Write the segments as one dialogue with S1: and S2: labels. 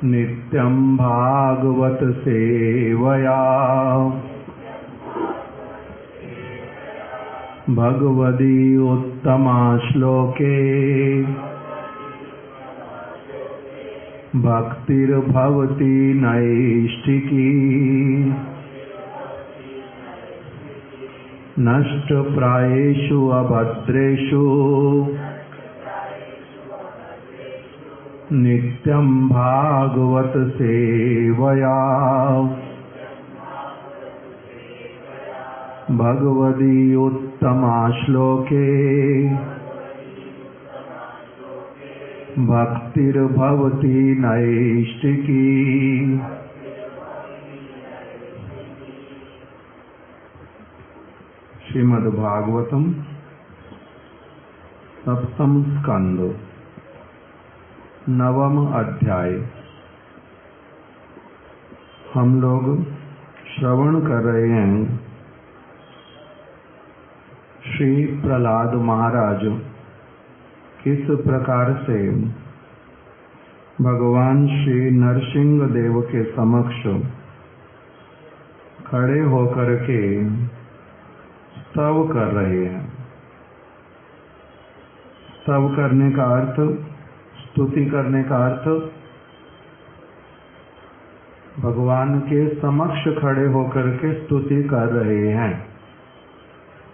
S1: नित्यं भागवत सेवया भगवदी उत्तमा श्लोके भक्तिर्भवति नैष्ठिकी नष्टप्रायेषु अभद्रेषु नित्यं भागवत सेवया भगवदी उत्तमा श्लोके भक्तिर्भवति नैष्ठिकी। श्रीमद्भागवतम सप्तम स्कंद नवम अध्याय। हम लोग श्रवण कर रहे हैं श्री प्रहलाद महाराज किस प्रकार से भगवान श्री नरसिंह देव के समक्ष खड़े होकर के स्तव कर रहे हैं। स्तव करने का अर्थ, स्तुति करने का अर्थ, भगवान के समक्ष खड़े होकर के स्तुति कर रहे हैं।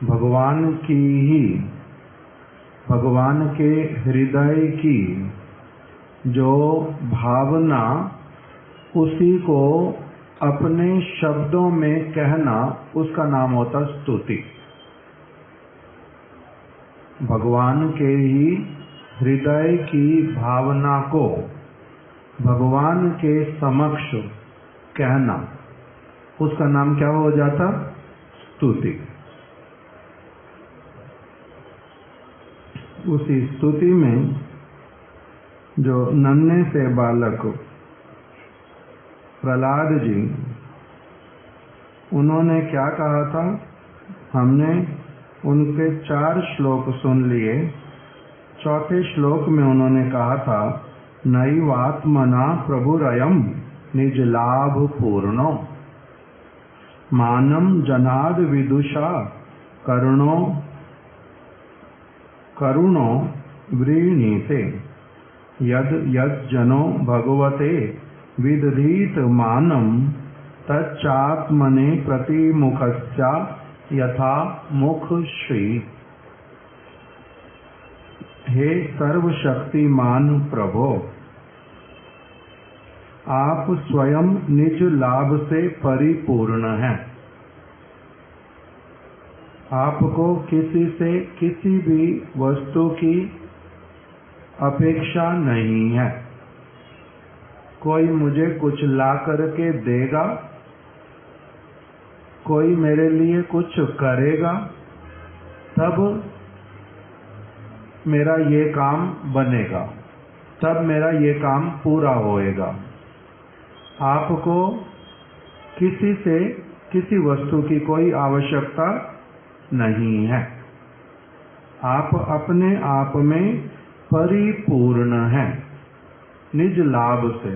S1: भगवान की ही, भगवान के हृदय की जो भावना, उसी को अपने शब्दों में कहना, उसका नाम होता स्तुति। भगवान के ही हृदय की भावना को भगवान के समक्ष कहना, उसका नाम क्या हो जाता? स्तुति। उसी स्तुति में जो नन्हे से बालक प्रहलाद जी, उन्होंने क्या कहा था? हमने उनके 4 श्लोक सुन लिए। चौथे श्लोक में उन्होंने कहा था, नैवात्मना प्रभुरयम् निज लाभ पूर्णो मानम जनाद विदुषा करुणो व्रीणीते यद यज्जनो भगवते विदधीत मानम तच्चात्मने प्रतिमुखस्या यथा मुख श्री। हे सर्वशक्तिमान प्रभो, आप स्वयं निज लाभ से परिपूर्ण हैं। आपको किसी से किसी भी वस्तु की अपेक्षा नहीं है। कोई मुझे कुछ ला करके देगा, कोई मेरे लिए कुछ करेगा, तब मेरा ये काम बनेगा, तब मेरा ये काम पूरा होएगा। आपको किसी से किसी वस्तु की कोई आवश्यकता नहीं है। आप अपने आप में परिपूर्ण हैं, निज लाभ से।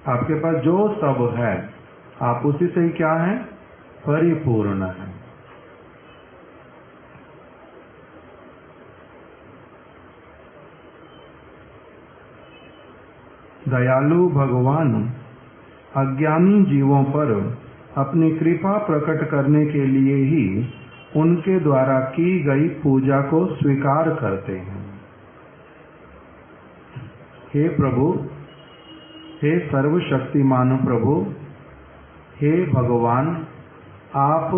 S1: आपके पास जो सब है, आप उसी से ही क्या हैं? परिपूर्ण हैं। दयालु भगवान अज्ञानी जीवों पर अपनी कृपा प्रकट करने के लिए ही उनके द्वारा की गई पूजा को स्वीकार करते हैं। हे प्रभु, हे सर्वशक्तिमान प्रभु, हे भगवान, आप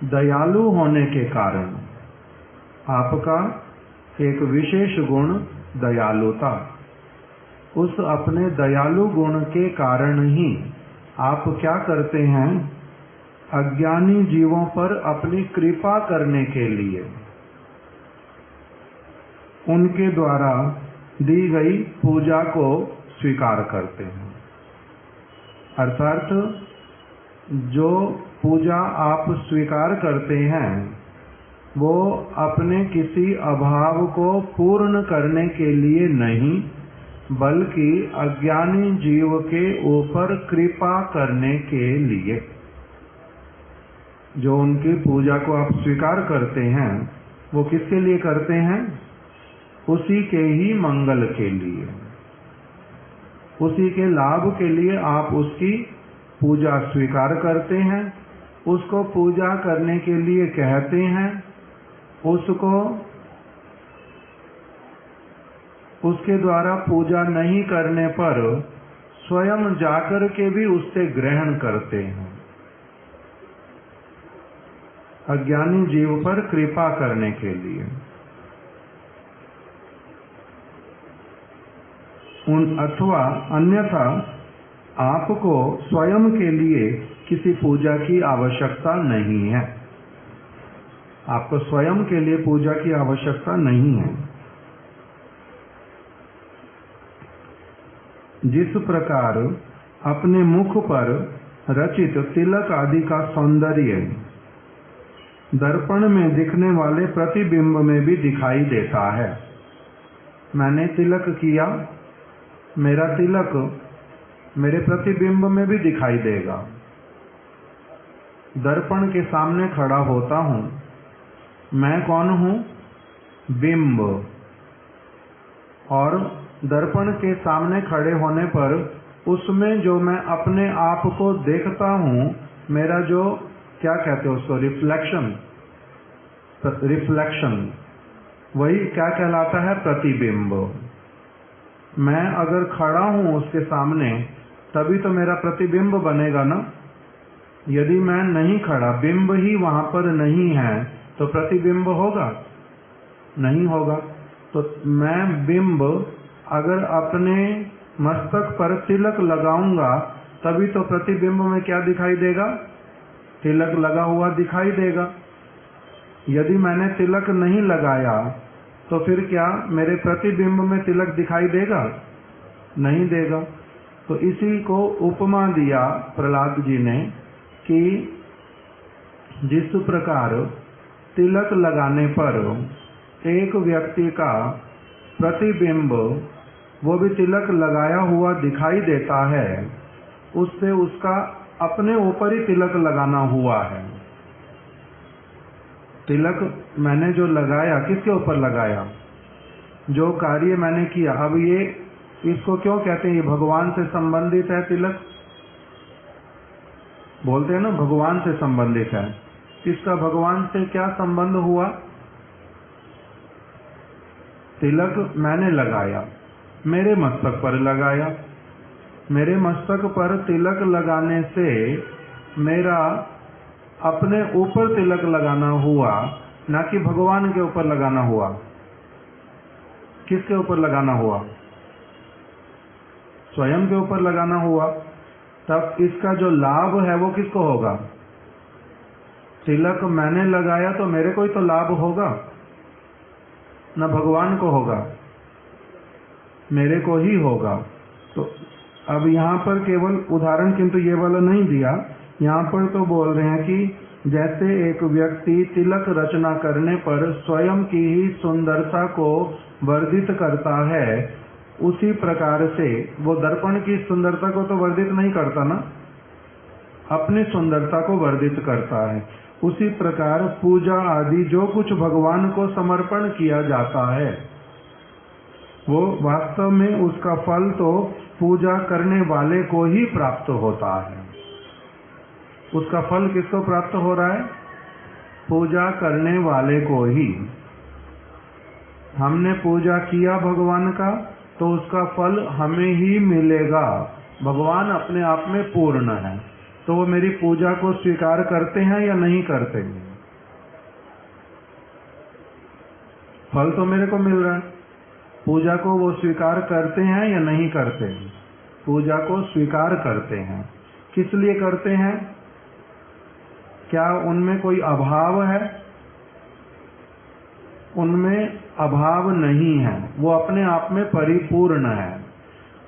S1: दयालु होने के कारण, आपका एक विशेष गुण दयालुता, उस अपने दयालु गुण के कारण ही आप क्या करते हैं? अज्ञानी जीवों पर अपनी कृपा करने के लिए उनके द्वारा दी गई पूजा को स्वीकार करते हैं। अर्थात जो पूजा आप स्वीकार करते हैं वो अपने किसी अभाव को पूर्ण करने के लिए नहीं, बल्कि अज्ञानी जीव के ऊपर कृपा करने के लिए। जो उनकी पूजा को आप स्वीकार करते हैं वो किसके लिए करते हैं? उसी के ही मंगल के लिए, उसी के लाभ के लिए आप उसकी पूजा स्वीकार करते हैं, उसको पूजा करने के लिए कहते हैं, उसके द्वारा पूजा नहीं करने पर स्वयं जाकर के भी उससे ग्रहण करते हैं। अज्ञानी जीव पर कृपा करने के लिए। अथवा अन्यथा आपको स्वयं के लिए किसी पूजा की आवश्यकता नहीं है। आपको स्वयं के लिए पूजा की आवश्यकता नहीं है। जिस प्रकार अपने मुख पर रचित तिलक आदि का सौंदर्य दर्पण में दिखने वाले प्रतिबिंब में भी दिखाई देता है। मैंने तिलक किया, मेरा तिलक मेरे प्रतिबिंब में भी दिखाई देगा। दर्पण के सामने खड़ा होता हूं, मैं कौन हूं? बिंब। और दर्पण के सामने खड़े होने पर उसमें जो मैं अपने आप को देखता हूं, मेरा जो क्या कहते हैं उसको, रिफ्लेक्शन, वही क्या कहलाता है? प्रतिबिंब। मैं अगर खड़ा हूं उसके सामने तभी तो मेरा प्रतिबिंब बनेगा ना। यदि मैं नहीं खड़ा, बिंब ही वहां पर नहीं है, तो प्रतिबिंब होगा? नहीं होगा। तो मैं बिंब अगर अपने मस्तक पर तिलक लगाऊंगा तभी तो प्रतिबिंब में क्या दिखाई देगा? तिलक लगा हुआ दिखाई देगा। यदि मैंने तिलक नहीं लगाया तो फिर क्या मेरे प्रतिबिंब में तिलक दिखाई देगा? नहीं देगा। तो इसी को उपमा दिया प्रहलाद जी ने कि जिस प्रकार तिलक लगाने पर एक व्यक्ति का प्रतिबिंब, वो भी तिलक लगाया हुआ दिखाई देता है, उससे उसका अपने ऊपर ही तिलक लगाना हुआ है। तिलक मैंने जो लगाया, किसके ऊपर लगाया? जो कार्य मैंने किया। अब ये इसको क्यों कहते हैं ये भगवान से संबंधित है? तिलक बोलते हैं ना, भगवान से संबंधित है। इसका भगवान से क्या संबंध हुआ? तिलक मैंने लगाया, मेरे मस्तक पर लगाया। मेरे मस्तक पर तिलक लगाने से मेरा अपने ऊपर तिलक लगाना हुआ, ना कि भगवान के ऊपर लगाना हुआ। किसके ऊपर लगाना हुआ? स्वयं के ऊपर लगाना हुआ। तब इसका जो लाभ है वो किसको होगा? तिलक मैंने लगाया तो मेरे को ही तो लाभ होगा, ना भगवान को होगा? मेरे को ही होगा। तो अब यहाँ पर केवल उदाहरण किंतु ये वाला नहीं दिया। यहाँ पर तो बोल रहे हैं कि जैसे एक व्यक्ति तिलक रचना करने पर स्वयं की ही सुंदरता को वर्धित करता है, उसी प्रकार से वो दर्पण की सुंदरता को तो वर्धित नहीं करता ना, अपनी सुंदरता को वर्धित करता है। उसी प्रकार पूजा आदि जो कुछ भगवान को समर्पण किया जाता है वो वास्तव में उसका फल तो पूजा करने वाले को ही प्राप्त होता है। उसका फल किसको प्राप्त हो रहा है? पूजा करने वाले को ही। हमने पूजा किया भगवान का तो उसका फल हमें ही मिलेगा। भगवान अपने आप में पूर्ण है, तो वो मेरी पूजा को स्वीकार करते हैं या नहीं करते हैं? फल तो मेरे को मिल रहा है। पूजा को वो स्वीकार करते हैं या नहीं करते हैं? पूजा को स्वीकार करते हैं। किस लिए करते हैं? क्या उनमें कोई अभाव है? उनमें अभाव नहीं है, वो अपने आप में परिपूर्ण है।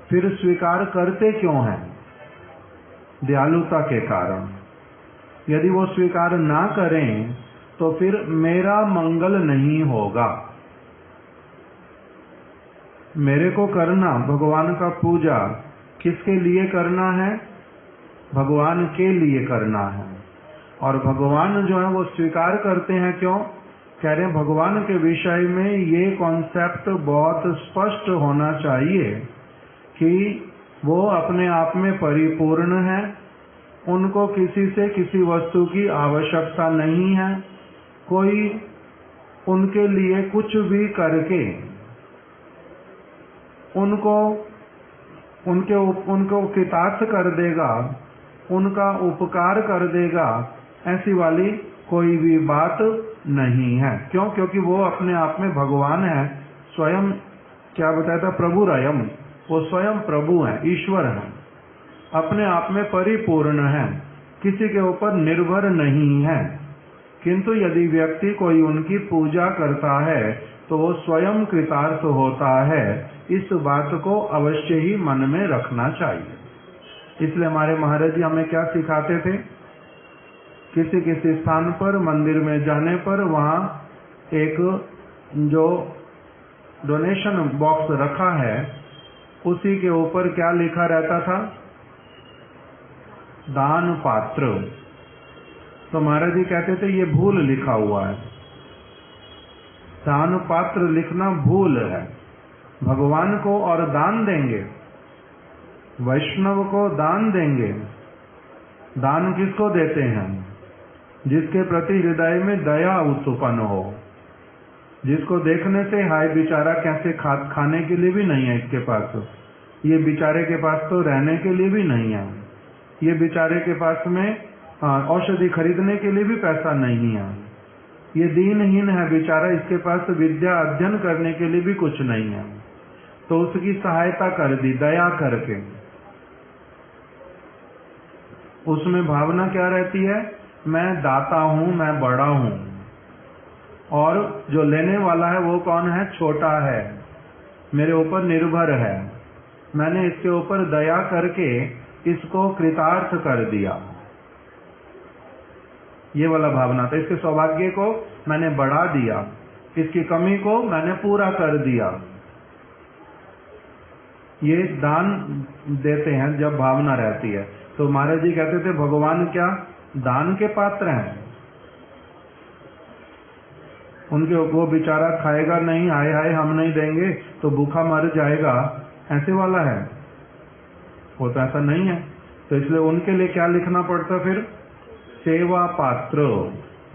S1: फिर स्वीकार करते क्यों हैं? दयालुता के कारण। यदि वो स्वीकार ना करें तो फिर मेरा मंगल नहीं होगा। मेरे को करना भगवान का पूजा किसके लिए करना है? भगवान के लिए करना है। और भगवान जो है वो स्वीकार करते हैं। क्यों? कह रहे हैं भगवान के विषय में ये कॉन्सेप्ट बहुत स्पष्ट होना चाहिए कि वो अपने आप में परिपूर्ण है, उनको किसी से किसी वस्तु की आवश्यकता नहीं है, कोई उनके लिए कुछ भी करके उनको कृतार्थ कर देगा, उनका उपकार कर देगा, ऐसी वाली कोई भी बात नहीं है। क्यों? क्योंकि वो अपने आप में भगवान है, स्वयं क्या बताया था, प्रभु रयम, वो स्वयं प्रभु है, ईश्वर है, अपने आप में परिपूर्ण है, किसी के ऊपर निर्भर नहीं है। किंतु यदि व्यक्ति कोई उनकी पूजा करता है तो वो स्वयं कृतार्थ होता है। इस बात को अवश्य ही मन में रखना चाहिए। इसलिए हमारे महाराज जी हमें क्या सिखाते थे? किसी किसी स्थान पर मंदिर में जाने पर वहाँ एक जो डोनेशन बॉक्स रखा है उसी के ऊपर क्या लिखा रहता था? दान पात्र। तो महाराज जी कहते थे ये भूल लिखा हुआ है, दान पात्र लिखना भूल है। भगवान को और दान देंगे, वैष्णव को दान देंगे। दान किसको देते हैं? जिसके प्रति हृदय में दया उत्पन्न हो, जिसको देखने से हाय बेचारा कैसे खाने के लिए भी नहीं है इसके पास, ये बेचारे के पास तो रहने के लिए भी नहीं है, ये बेचारे के पास में औषधि खरीदने के लिए भी पैसा नहीं है, ये दीनहीन है बेचारा, इसके पास विद्या अध्ययन करने के लिए भी कुछ नहीं है, तो उसकी सहायता कर दी दया करके। उसमें भावना क्या रहती है? मैं दाता हूं, मैं बड़ा हूं, और जो लेने वाला है वो कौन है? छोटा है, मेरे ऊपर निर्भर है, मैंने इसके ऊपर दया करके इसको कृतार्थ कर दिया। ये वाला भावना था। इसके सौभाग्य को मैंने बढ़ा दिया, इसकी कमी को मैंने पूरा कर दिया। ये दान देते हैं जब भावना रहती है। तो महाराज जी कहते थे भगवान क्या दान के पात्र हैं? उनके वो बेचारा खाएगा नहीं, हाय हाय हम नहीं देंगे तो भूखा मर जाएगा, ऐसे वाला है? वो तो ऐसा नहीं है। तो इसलिए उनके लिए क्या लिखना पड़ता? फिर सेवा पात्र,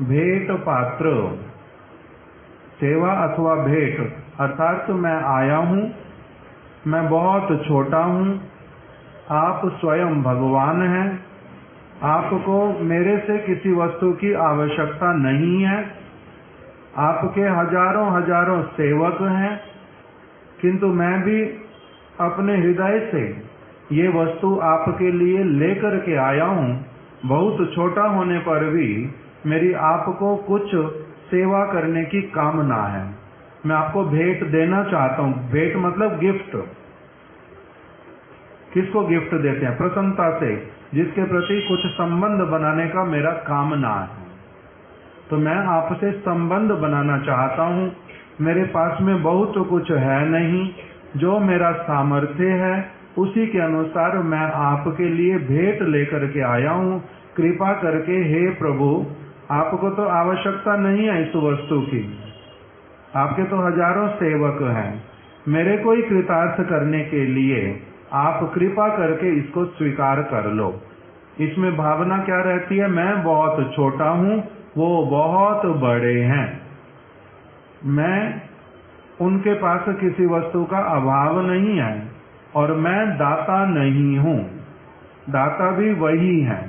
S1: भेंट पात्र। सेवा अथवा भेंट, अर्थात मैं आया हूं, मैं बहुत छोटा हूं, आप स्वयं भगवान हैं, आपको मेरे से किसी वस्तु की आवश्यकता नहीं है, आपके हजारों हजारों सेवक हैं, किंतु मैं भी अपने हृदय से ये वस्तु आपके लिए लेकर के आया हूं। बहुत छोटा होने पर भी मेरी आपको कुछ सेवा करने की कामना है, मैं आपको भेंट देना चाहता हूं। भेंट मतलब गिफ्ट। किसको गिफ्ट देते हैं? प्रसन्नता से, जिसके प्रति कुछ संबंध बनाने का मेरा कामना है। तो मैं आपसे संबंध बनाना चाहता हूं। मेरे पास में बहुत कुछ है नहीं, जो मेरा सामर्थ्य है उसी के अनुसार मैं आपके लिए भेंट लेकर के आया हूं। कृपा करके हे प्रभु, आपको तो आवश्यकता नहीं है इस वस्तु की, आपके तो हजारों सेवक हैं, मेरे को ही कृतार्थ करने के लिए आप कृपा करके इसको स्वीकार कर लो। इसमें भावना क्या रहती है? मैं बहुत छोटा हूं, वो बहुत बड़े हैं, मैं उनके पास किसी वस्तु का अभाव नहीं है, और मैं दाता नहीं हूं, दाता भी वही है।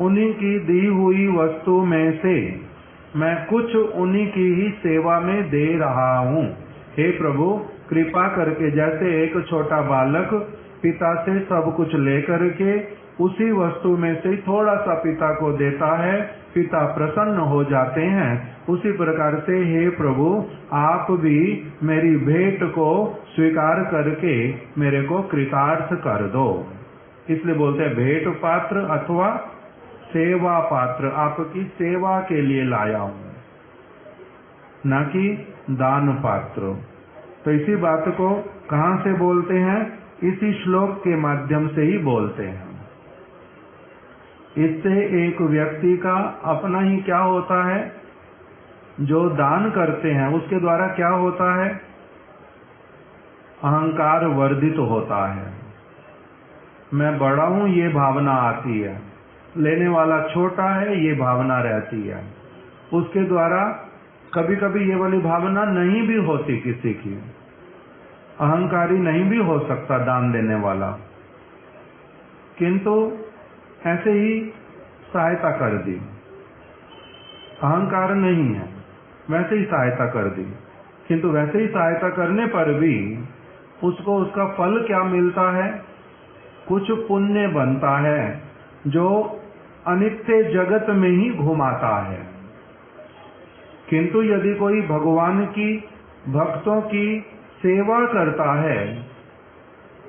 S1: उन्हीं की दी हुई वस्तु में से मैं कुछ उन्हीं की ही सेवा में दे रहा हूं। हे प्रभु, कृपा करके जैसे एक छोटा बालक पिता से सब कुछ लेकर के उसी वस्तु में से थोड़ा सा पिता को देता है, पिता प्रसन्न हो जाते हैं, उसी प्रकार से हे प्रभु, आप भी मेरी भेंट को स्वीकार करके मेरे को कृतार्थ कर दो। इसलिए बोलते हैं भेंट पात्र अथवा सेवा पात्र, आपकी सेवा के लिए लाया हूं, न कि दान पात्र। तो इसी बात को कहाँ से बोलते हैं? इसी श्लोक के माध्यम से ही बोलते हैं। इससे एक व्यक्ति का अपना ही क्या होता है, जो दान करते हैं उसके द्वारा क्या होता है? अहंकार वर्धित होता है। मैं बड़ा हूं ये भावना आती है, लेने वाला छोटा है ये भावना रहती है। उसके द्वारा कभी कभी ये वाली भावना नहीं भी होती, किसी की अहंकारी नहीं भी हो सकता दान देने वाला, किंतु ऐसे ही सहायता कर दी, अहंकार नहीं है, वैसे ही सहायता कर दी। किंतु वैसे ही सहायता करने पर भी उसको उसका फल क्या मिलता है? कुछ पुण्य बनता है जो अनित्य जगत में ही घुमाता है। किंतु यदि कोई भगवान की भक्तों की सेवा करता है,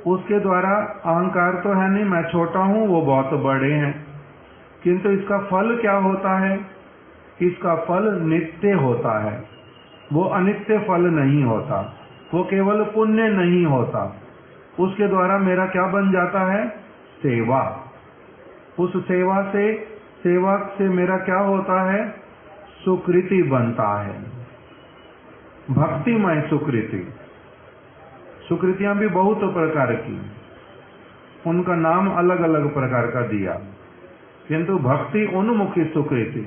S1: उसके द्वारा अहंकार तो है नहीं, मैं छोटा हूं वो बहुत बड़े हैं, किंतु इसका फल क्या होता है? इसका फल नित्य होता है, वो अनित्य फल नहीं होता, वो केवल पुण्य नहीं होता। उसके द्वारा मेरा क्या बन जाता है? सेवा। उस सेवक से मेरा क्या होता है? सुकृति बनता है, भक्तिमय सुकृति। सुकृतियां भी बहुत प्रकार की, उनका नाम अलग अलग प्रकार का दिया, किंतु भक्ति उन्मुखी सुकृति,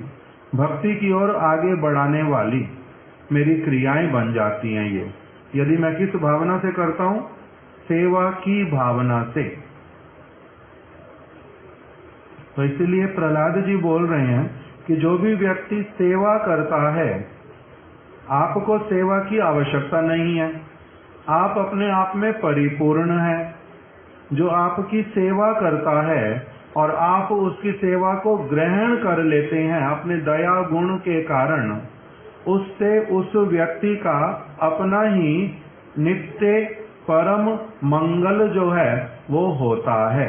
S1: भक्ति की ओर आगे बढ़ाने वाली मेरी क्रियाएं बन जाती हैं। ये यदि मैं किस भावना से करता हूं? सेवा की भावना से। तो इसलिए प्रहलाद जी बोल रहे हैं कि जो भी व्यक्ति सेवा करता है, आपको सेवा की आवश्यकता नहीं है, आप अपने आप में परिपूर्ण हैं। जो आपकी सेवा करता है और आप उसकी सेवा को ग्रहण कर लेते हैं अपने दया गुण के कारण, उससे उस व्यक्ति का अपना ही नित्य परम मंगल जो है वो होता है।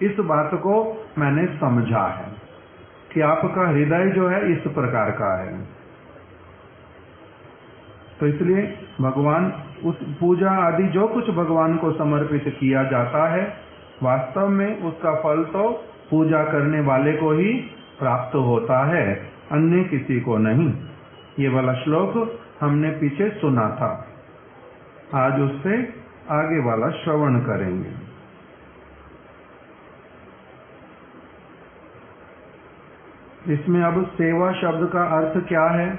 S1: इस बात को मैंने समझा है कि आपका हृदय जो है इस प्रकार का है। तो इसलिए भगवान उस पूजा आदि जो कुछ भगवान को समर्पित किया जाता है, वास्तव में उसका फल तो पूजा करने वाले को ही प्राप्त होता है, अन्य किसी को नहीं। ये वाला श्लोक हमने पीछे सुना था, आज उससे आगे वाला श्रवण करेंगे। इसमें अब सेवा शब्द का अर्थ क्या है?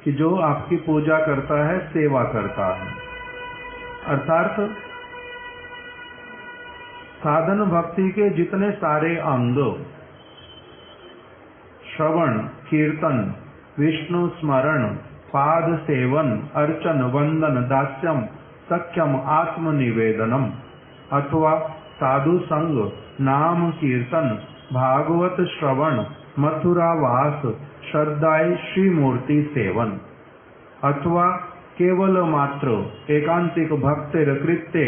S1: कि जो आपकी पूजा करता है, सेवा करता है, अर्थात साधन भक्ति के जितने सारे अंग, श्रवण, कीर्तन, विष्णु स्मरण, पाद सेवन, अर्चन, वंदन, दास्यम, सख्यम, आत्मनिवेदनम, अथवा साधु संग, नाम कीर्तन, भागवत श्रवण, मथुरा वास, श्रद्धाय श्री मूर्ति सेवन, अथवा केवल मात्र एकांतिक भक्तिर कृत्य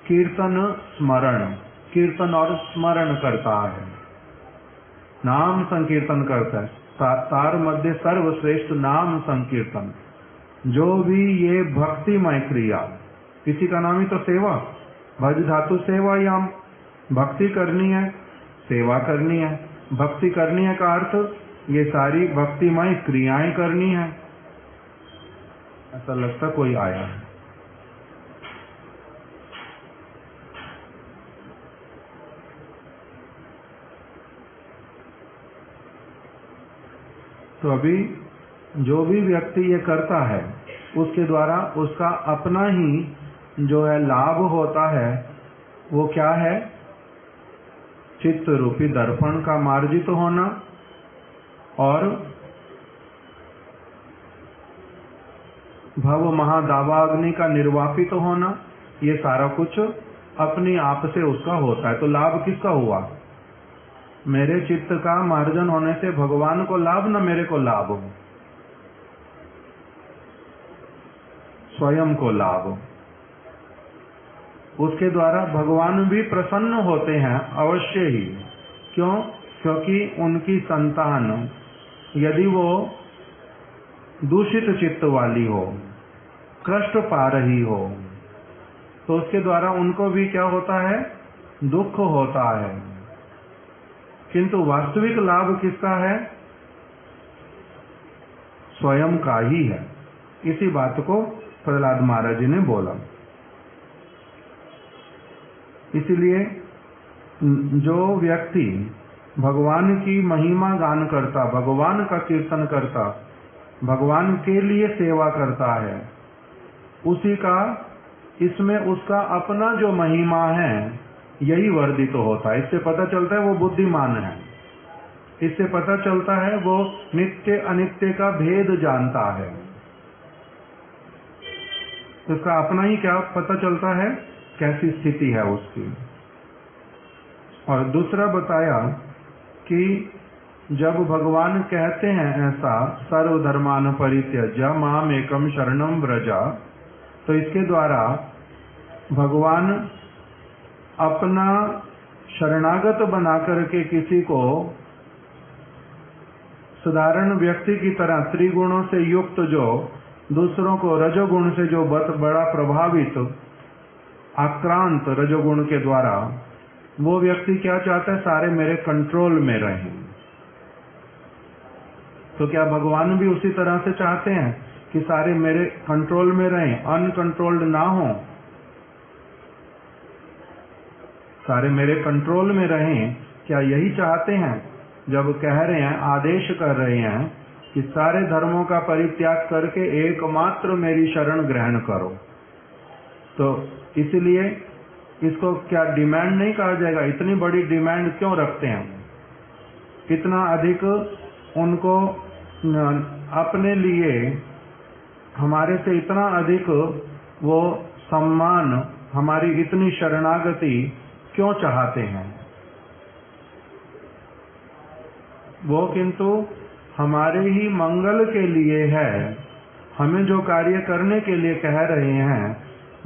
S1: कीर्तन स्मरण, कीर्तन और स्मरण करता है, नाम संकीर्तन करता है। तार मध्य सर्वश्रेष्ठ नाम संकीर्तन। जो भी ये भक्तिमय क्रिया, इसी का नाम ही तो सेवा, भज धातु सेवायाम, भक्ति करनी है, सेवा करनी है। भक्ति करनी है का अर्थ ये सारी भक्तिमय क्रियाएं करनी है। ऐसा लगता कोई आया है। तो अभी जो भी व्यक्ति ये करता है, उसके द्वारा उसका अपना ही जो है लाभ होता है। वो क्या है? चित्त रूपी दर्पण का मार्जित होना और भव महादावाग्नि का निर्वापित होना, ये सारा कुछ अपने आप से उसका होता है। तो लाभ किसका हुआ? मेरे चित्त का मार्जन होने से भगवान को लाभ, न मेरे को लाभ, स्वयं को लाभ। उसके द्वारा भगवान भी प्रसन्न होते हैं अवश्य ही। क्यों? क्योंकि उनकी संतान यदि वो दूषित चित्त वाली हो, कष्ट पा रही हो, तो उसके द्वारा उनको भी क्या होता है? दुख होता है। किंतु वास्तविक लाभ किसका है? स्वयं का ही है। इसी बात को प्रहलाद महाराज जी ने बोला। इसलिए जो व्यक्ति भगवान की महिमा गान करता, भगवान का कीर्तन करता, भगवान के लिए सेवा करता है, उसी का इसमें उसका अपना जो महिमा है यही वर्धित होता है। इससे पता चलता है वो बुद्धिमान है। इससे पता चलता है वो नित्य अनित्य का भेद जानता है। तो इसका अपना ही क्या पता चलता है, कैसी स्थिति है उसकी। और दूसरा बताया कि जब भगवान कहते हैं ऐसा, सर्वधर्मान परित्यज्य माम एकम शरणम व्रजा, तो इसके द्वारा भगवान अपना शरणागत बना करके किसी को साधारण व्यक्ति की तरह त्रिगुणों से युक्त, जो दूसरों को रजोगुण से जो बड़ा प्रभावित, आक्रांत रजोगुण के द्वारा, वो व्यक्ति क्या चाहता है? सारे मेरे कंट्रोल में रहें। तो क्या भगवान भी उसी तरह से चाहते हैं कि सारे मेरे कंट्रोल में रहें, अनकंट्रोल्ड ना हो, सारे मेरे कंट्रोल में रहें? क्या यही चाहते हैं? जब कह रहे हैं, आदेश कर रहे हैं कि सारे धर्मों का परित्याग करके एकमात्र मेरी शरण ग्रहण करो, तो इसलिए इसको क्या डिमांड नहीं कहा जाएगा? इतनी बड़ी डिमांड क्यों रखते हैं? इतना अधिक उनको अपने लिए, हमारे से इतना अधिक वो सम्मान, हमारी इतनी शरणागति क्यों चाहते हैं? वो किंतु हमारे ही मंगल के लिए है। हमें जो कार्य करने के लिए कह रहे हैं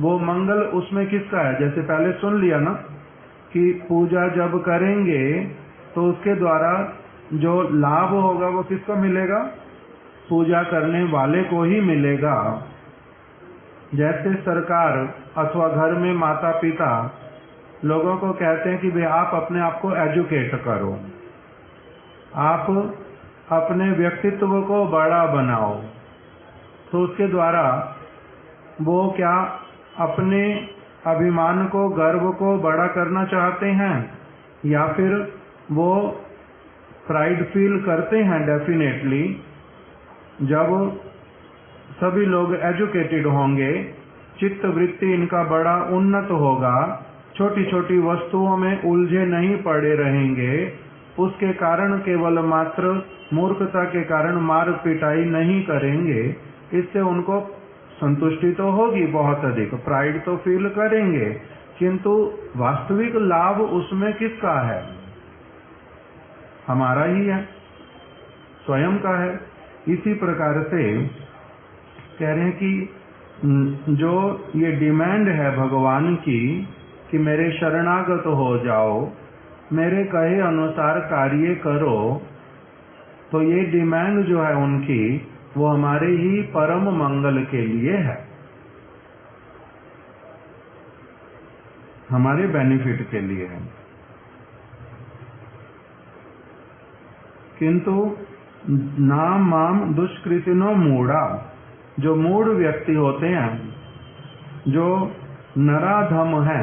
S1: वो मंगल उसमें किसका है? जैसे पहले सुन लिया ना कि पूजा जब करेंगे तो उसके द्वारा जो लाभ होगा वो किसको मिलेगा? पूजा करने वाले को ही मिलेगा। जैसे सरकार अथवा घर में माता पिता लोगों को कहते हैं कि भाई आप अपने आप को एजुकेट करो, आप अपने व्यक्तित्व को बड़ा बनाओ, तो उसके द्वारा वो क्या अपने अभिमान को, गर्व को बड़ा करना चाहते हैं, या फिर वो प्राइड फील करते हैं? डेफिनेटली जब सभी लोग एजुकेटेड होंगे, चित्त वृत्ति इनका बड़ा उन्नत होगा, छोटी छोटी वस्तुओं में उलझे नहीं पड़े रहेंगे, उसके कारण केवल मात्र मूर्खता के कारण मार पिटाई नहीं करेंगे, इससे उनको संतुष्टि तो होगी बहुत अधिक, प्राइड तो फील करेंगे, किंतु वास्तविक लाभ उसमें किसका है? हमारा ही है, स्वयं का है। इसी प्रकार से कह रहे हैं कि जो ये डिमांड है भगवान की कि मेरे शरणागत हो जाओ, मेरे कहे अनुसार कार्य करो, तो ये डिमांड जो है उनकी, वो हमारे ही परम मंगल के लिए है, हमारे बेनिफिट के लिए है। किंतु नाम माम दुष्कृतिनो मूढ़ा, जो मूढ़ व्यक्ति होते हैं, जो नराधम है,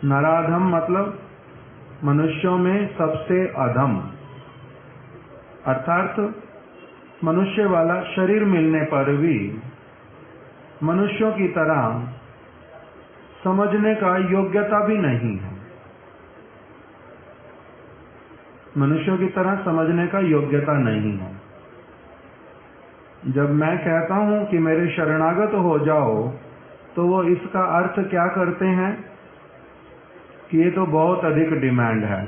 S1: नराधम मतलब मनुष्यों में सबसे अधम, अर्थात मनुष्य वाला शरीर मिलने पर भी मनुष्यों की तरह समझने का योग्यता भी नहीं है, मनुष्यों की तरह समझने का योग्यता नहीं है। जब मैं कहता हूं कि मेरे शरणागत हो जाओ, तो वो इसका अर्थ क्या करते हैं कि ये तो बहुत अधिक डिमांड है,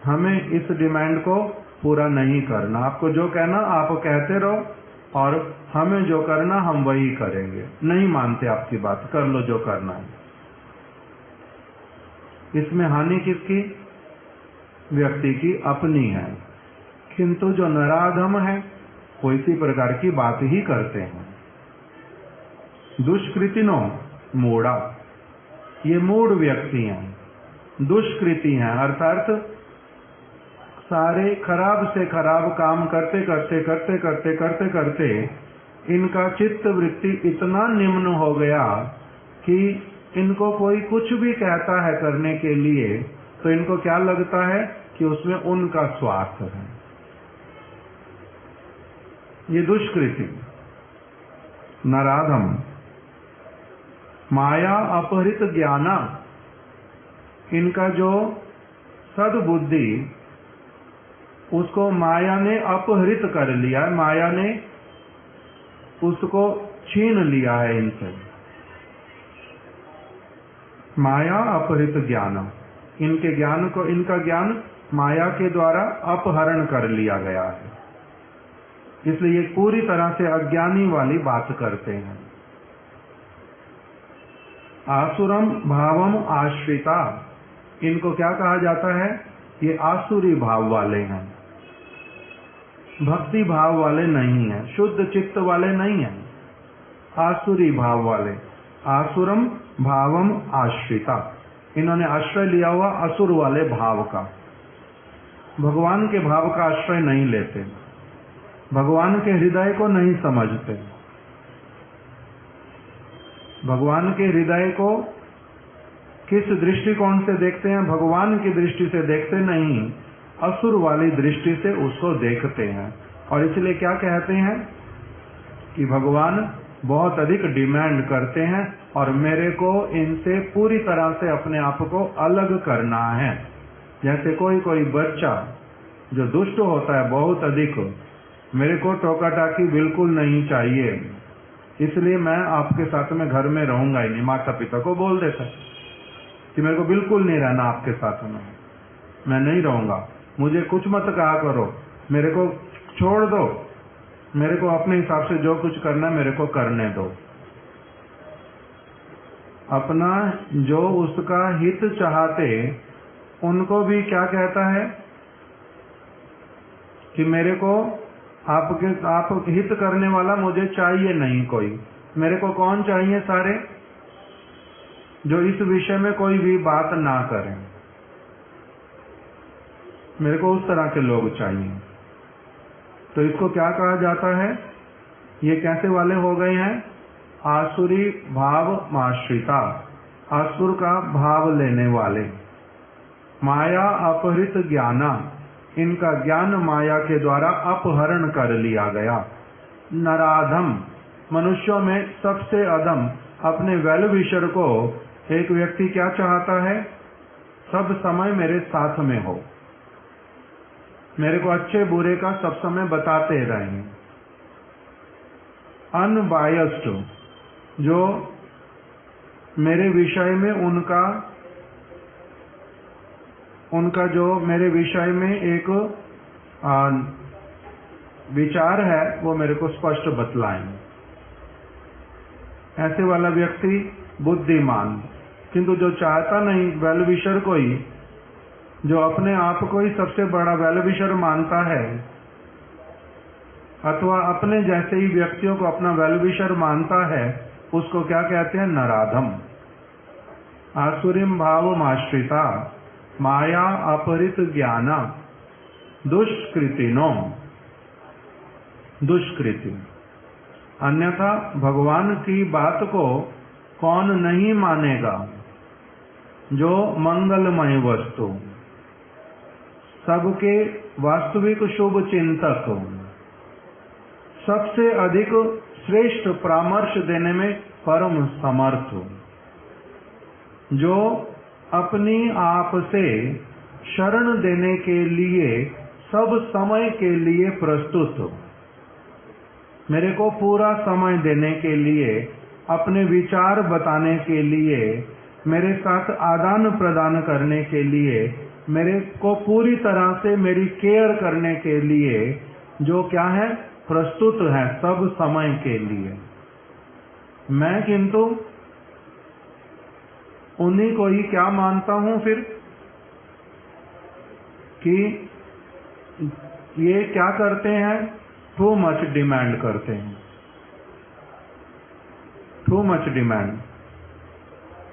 S1: हमें इस डिमांड को पूरा नहीं करना, आपको जो कहना आप कहते रहो और हमें जो करना हम वही करेंगे, नहीं मानते आपकी बात, कर लो जो करना है। इसमें हानि किसकी? व्यक्ति की अपनी है। किंतु जो नराधम है वो इसी प्रकार की बात ही करते हैं। दुष्कृतिनो मूढ़ा, ये मूढ़ व्यक्ति हैं, दुष्कृति हैं, अर्थात सारे खराब से खराब काम करते करते इनका चित्त वृत्ति इतना निम्न हो गया कि इनको कोई कुछ भी कहता है करने के लिए तो इनको क्या लगता है कि उसमें उनका स्वार्थ है। ये दुष्कृति। नराधम, माया अपहृत ज्ञाना, इनका जो सद्बुद्धि उसको माया ने अपहृत कर लिया, माया ने उसको छीन लिया है इनसे। माया अपहृत ज्ञान, इनके ज्ञान को, इनका ज्ञान माया के द्वारा अपहरण कर लिया गया है, इसलिए पूरी तरह से अज्ञानी वाली बात करते हैं। आसुरम भावम आश्रिता, इनको क्या कहा जाता है? ये आसुरी भाव वाले हैं, भक्ति भाव वाले नहीं हैं, शुद्ध चित्त वाले नहीं हैं, आसुरी भाव वाले। आसुरम भावम आश्रिता, इन्होंने आश्रय लिया हुआ असुर वाले भाव का, भगवान के भाव का आश्रय नहीं लेते, भगवान के हृदय को नहीं समझते, भगवान के हृदय को किस दृष्टिकोण से देखते हैं? भगवान की दृष्टि से देखते नहीं, असुर वाली दृष्टि से उसको देखते हैं। और इसलिए क्या कहते हैं कि भगवान बहुत अधिक डिमांड करते हैं और मेरे को इनसे पूरी तरह से अपने आप को अलग करना है। जैसे कोई बच्चा जो दुष्ट होता है बहुत अधिक, मेरे को टोका टाकी बिल्कुल नहीं चाहिए, इसलिए मैं आपके साथ में घर में रहूंगा ही नहीं, माता पिता को बोल देता कि मेरे को बिल्कुल नहीं रहना आपके साथ में, मैं नहीं रहूंगा, मुझे कुछ मत कहा करो, मेरे को छोड़ दो, मेरे को अपने हिसाब से जो कुछ करना है मेरे को करने दो। अपना जो उसका हित चाहते उनको भी क्या कहता है कि मेरे को आप हित करने वाला मुझे चाहिए नहीं कोई, मेरे को कौन चाहिए? सारे जो इस विषय में कोई भी बात ना करें, मेरे को उस तरह के लोग चाहिए। तो इसको क्या कहा जाता है? ये कैसे वाले हो गए हैं? आसुरी भाव आश्रिता, आसुर का भाव लेने वाले। माया अपहृत ज्ञाना, इनका ज्ञान माया के द्वारा अपहरण कर लिया गया। नराधम, मनुष्यों में सबसे अधम, अपने वेल विशर को एक व्यक्ति क्या चाहता है? सब समय मेरे साथ में हो, मेरे को अच्छे बुरे का सब समय बताते रहें। अनबायस्ड, जो मेरे विषय में उनका जो मेरे विषय में एक विचार है वो मेरे को स्पष्ट बतलाएं। ऐसे वाला व्यक्ति बुद्धिमान। किंतु जो चाहता नहीं वेल विशर कोई, जो अपने आप को ही सबसे बड़ा वेल विशर मानता है अथवा अपने जैसे ही व्यक्तियों को अपना वेल विशर मानता है, उसको क्या कहते हैं? नराधम। आसुरीम भाव आश्रिता, माया अपहृत ज्ञाना, दुष्कृतिनो, दुष्कृति। अन्यथा भगवान की बात को कौन नहीं मानेगा? जो मंगलमय वस्तु, सबके वास्तविक शुभ चिंतक, सबसे अधिक श्रेष्ठ परामर्श देने में परम समर्थ, जो अपनी आप से शरण देने के लिए सब समय के लिए प्रस्तुत, मेरे को पूरा समय देने के लिए, अपने विचार बताने के लिए, मेरे साथ आदान प्रदान करने के लिए, मेरे को पूरी तरह से मेरी केयर करने के लिए जो क्या है? प्रस्तुत है सब समय के लिए। मैं किंतु उन्हीं को ही क्या मानता हूं फिर कि ये क्या करते हैं? टू मच डिमांड करते हैं। Too much demand.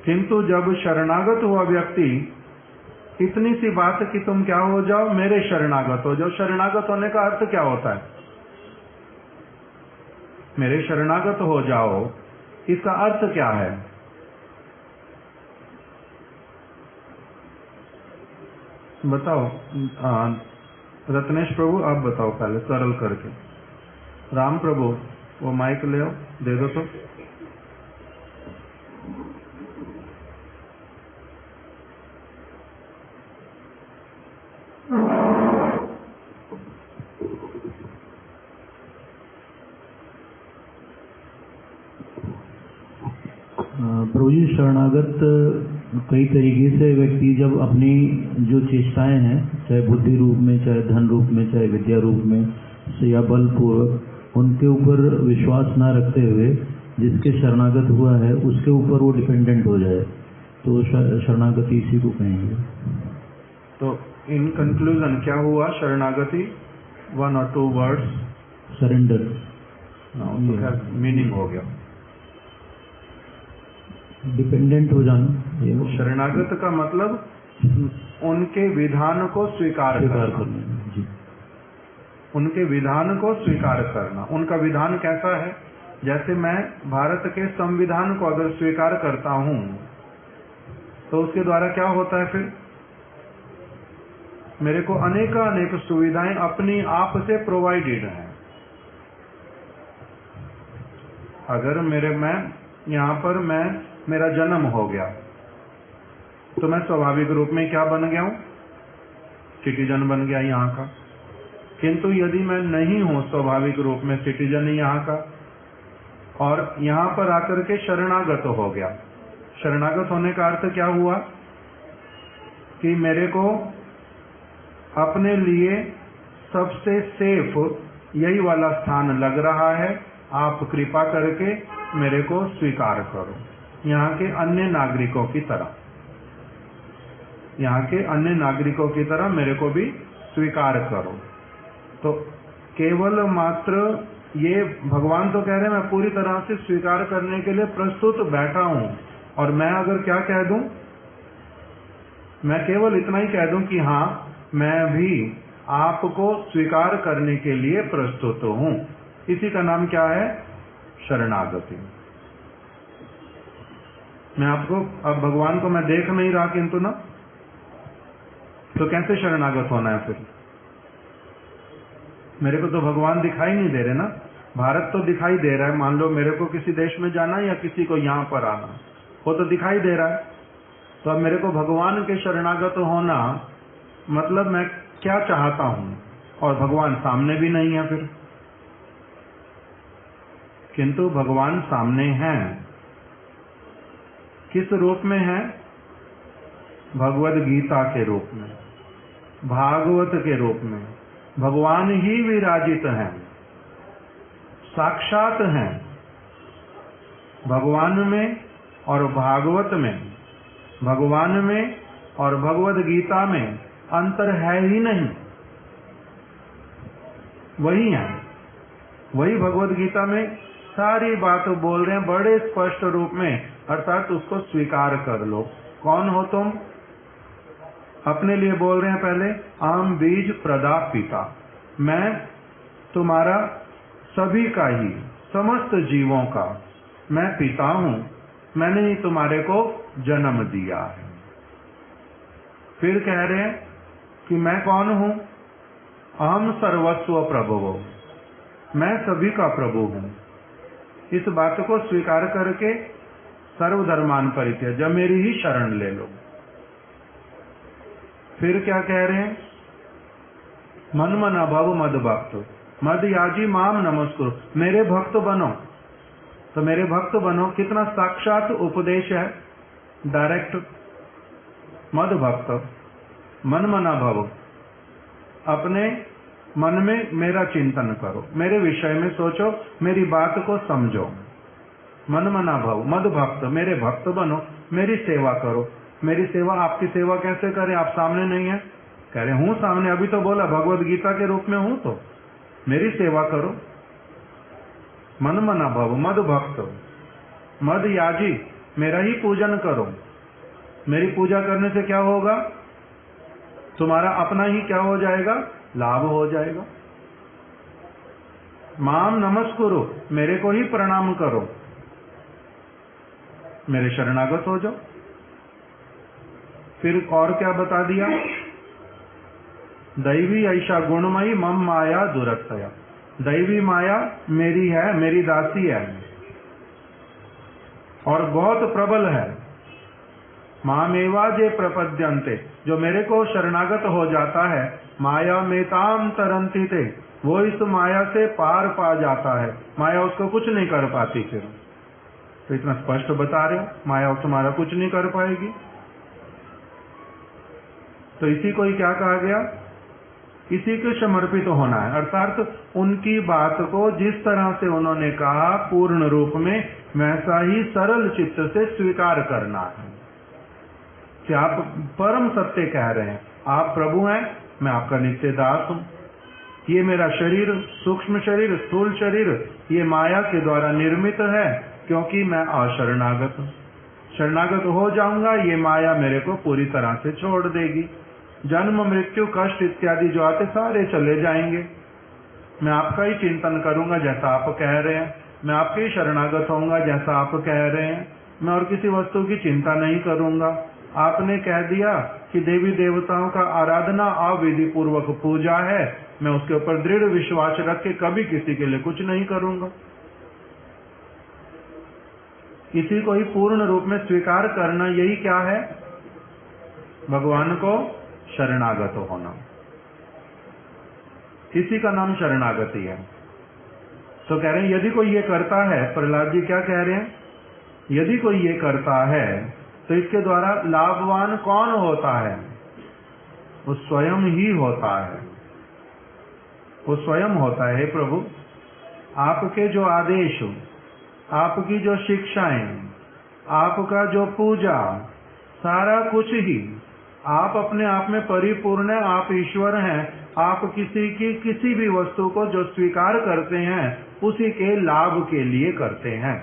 S1: किंतु जब शरणागत हुआ व्यक्ति, इतनी सी बात कि तुम क्या हो जाओ, मेरे शरणागत हो जाओ। शरणागत होने का अर्थ क्या होता है? मेरे शरणागत हो जाओ, इसका अर्थ क्या है? बताओ रत्नेश प्रभु, आप बताओ पहले सरल करके। राम प्रभु वो माइक ले आओ, दे दो तो।
S2: प्रभु जी, शरणागत कई तरीके से व्यक्ति जब अपनी जो चेष्टाएं हैं, चाहे बुद्धि रूप में, चाहे धन रूप में, चाहे विद्या रूप में या बलपूर्वक, उनके ऊपर विश्वास ना रखते हुए जिसके शरणागत हुआ है उसके ऊपर वो डिपेंडेंट हो जाए, तो शरणागति इसी को कहेंगे।
S1: तो इन कंक्लूजन क्या हुआ? शरणागति 1 और 2 वर्ड्स,
S2: सरेंडर,
S1: मीनिंग हो गया
S2: डिपेंडेंट हो जाना।
S1: शरणागत का मतलब उनके विधान को स्वीकार करना।
S2: जी।
S1: उनके विधान को स्वीकार करना। उनका विधान कैसा है? जैसे मैं भारत के संविधान को अगर स्वीकार करता हूं तो उसके द्वारा क्या होता है? फिर मेरे को अनेक सुविधाएं अपनी आप से प्रोवाइडेड हैं। अगर मेरा जन्म हो गया तो मैं स्वाभाविक रूप में क्या बन गया हूं? सिटीजन बन गया यहाँ का। किंतु यदि मैं नहीं हूं स्वाभाविक रूप में सिटीजन यहाँ का और यहाँ पर आकर के शरणागत हो गया, शरणागत होने का अर्थ क्या हुआ? कि मेरे को अपने लिए सबसे सेफ यही वाला स्थान लग रहा है, आप कृपा करके मेरे को स्वीकार करो। यहाँ के अन्य नागरिकों की तरह, यहाँ के अन्य नागरिकों की तरह मेरे को भी स्वीकार करो। तो केवल मात्र ये भगवान तो कह रहे हैं मैं पूरी तरह से स्वीकार करने के लिए प्रस्तुत बैठा हूं, और मैं अगर क्या कह दूं, मैं केवल इतना ही कह दूं कि हाँ मैं भी आपको स्वीकार करने के लिए प्रस्तुत हूं, इसी का नाम क्या है? शरणागति। मैं आपको, अब भगवान को मैं देख नहीं रहा किंतु ना, तो कैसे शरणागत होना है फिर? मेरे को तो भगवान दिखाई नहीं दे रहे ना। भारत तो दिखाई दे रहा है, मान लो मेरे को किसी देश में जाना या किसी को यहाँ पर आना, वो तो दिखाई दे रहा है। तो अब मेरे को भगवान के शरणागत होना मतलब मैं क्या चाहता हूं, और भगवान सामने भी नहीं है फिर। किंतु भगवान सामने हैं। किस रूप में है? भगवद गीता के रूप में, भागवत के रूप में। भगवान ही विराजित हैं, साक्षात हैं। भगवान में और भागवत में, भगवान में और भगवद गीता में अंतर है ही नहीं, वही है। वही भगवद गीता में सारी बात बोल रहे हैं बड़े स्पष्ट रूप में, अर्थात उसको स्वीकार कर लो। कौन हो तुम? अपने लिए बोल रहे हैं पहले, आम बीज प्रदा पिता, मैं तुम्हारा सभी का ही, समस्त जीवों का मैं पिता हूं, मैंने ही तुम्हारे को जन्म दिया है। फिर कह रहे हैं कि मैं कौन हूं? अहम सर्वस्व प्रभुवो, मैं सभी का प्रभु हूं। इस बात को स्वीकार करके सर्वधर्मान परित्यज्य, मेरी ही शरण ले लो। फिर क्या कह रहे हैं? मन मना भव मद भक्त, मद याजी माम नमस्कुरु, मेरे भक्त बनो। तो मेरे भक्त बनो कितना साक्षात उपदेश है, डायरेक्ट। मद भक्त, मन मना भव, अपने मन में मेरा चिंतन करो, मेरे विषय में सोचो, मेरी बात को समझो। मन मना भव, मद भक्त, मेरे भक्त बनो, मेरी सेवा करो। मेरी सेवा, आपकी सेवा कैसे करें? आप सामने नहीं है। कह रहे हूं सामने, अभी तो बोला भगवद गीता के रूप में हूं, तो मेरी सेवा करो। मन मना भव, मद भक्त, मद याजी, मेरा ही पूजन करो। मेरी पूजा करने से क्या होगा? तुम्हारा अपना ही क्या हो जाएगा? लाभ हो जाएगा। माम नमस्कुरु, मेरे को ही प्रणाम करो, मेरे शरणागत हो जाओ। फिर और क्या बता दिया? दैवी ऐसा गुणमयी मम माया दुरत्तया, दैवी माया मेरी है, मेरी दासी है और बहुत प्रबल है। मामेवा जे प्रपद्यन्ते, जो मेरे को शरणागत हो जाता है, माया मेताम तरंती थे, वो इस माया से पार पा जाता है, माया उसको कुछ नहीं कर पाती। फिर तो इतना स्पष्ट बता रहे हो, माया तुम्हारा कुछ नहीं कर पाएगी। तो इसी को ही क्या कहा गया? इसी को समर्पित होना है, अर्थात उनकी बात को जिस तरह से उन्होंने कहा पूर्ण रूप में वैसा ही सरल चित्त से स्वीकार करना है कि आप परम सत्य कह रहे हैं, आप प्रभु हैं, मैं आपका नित्य दास हूं। ये मेरा शरीर, सूक्ष्म शरीर, स्थूल शरीर, ये माया के द्वारा निर्मित है, क्योंकि मैं अशरणागत हूं। शरणागत हो जाऊंगा, ये माया मेरे को पूरी तरह से छोड़ देगी। जन्म मृत्यु कष्ट इत्यादि जो आते सारे चले जाएंगे। मैं आपका ही चिंतन करूंगा जैसा आप कह रहे हैं, मैं आपके ही शरणागत होऊंगा जैसा आप कह रहे हैं, मैं और किसी वस्तु की चिंता नहीं करूंगा। आपने कह दिया कि देवी देवताओं का आराधना अविधि पूर्वक पूजा है, मैं उसके ऊपर दृढ़ विश्वास रख के कभी किसी के लिए कुछ नहीं करूंगा। इसी को ही पूर्ण रूप में स्वीकार करना, यही क्या है? भगवान को शरणागत होना। इसी का नाम शरणागति है। तो कह रहे हैं यदि कोई ये करता है, प्रहलाद जी क्या कह रहे हैं? यदि कोई ये करता है तो इसके द्वारा लाभवान कौन होता है? वो स्वयं ही होता है, वो स्वयं होता है। प्रभु, आपके जो आदेश, आपकी जो शिक्षाएं, आपका जो पूजा, सारा कुछ ही आप अपने आप में परिपूर्ण है, आप ईश्वर हैं। आप किसी की किसी भी वस्तु को जो स्वीकार करते हैं उसी के लाभ के लिए करते हैं।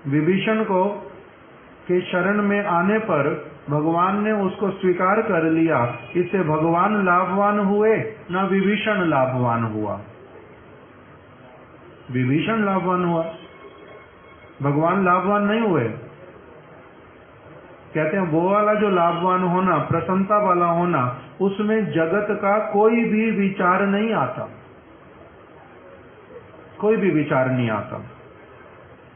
S1: विभीषण को के शरण में आने पर भगवान ने उसको स्वीकार कर लिया, इससे भगवान लाभवान हुए ना विभीषण लाभवान हुआ? विभीषण लाभवान हुआ, भगवान लाभवान नहीं हुए। कहते हैं वो वाला जो लाभवान होना, प्रसन्नता वाला होना, उसमें जगत का कोई भी विचार नहीं आता, कोई भी विचार नहीं आता।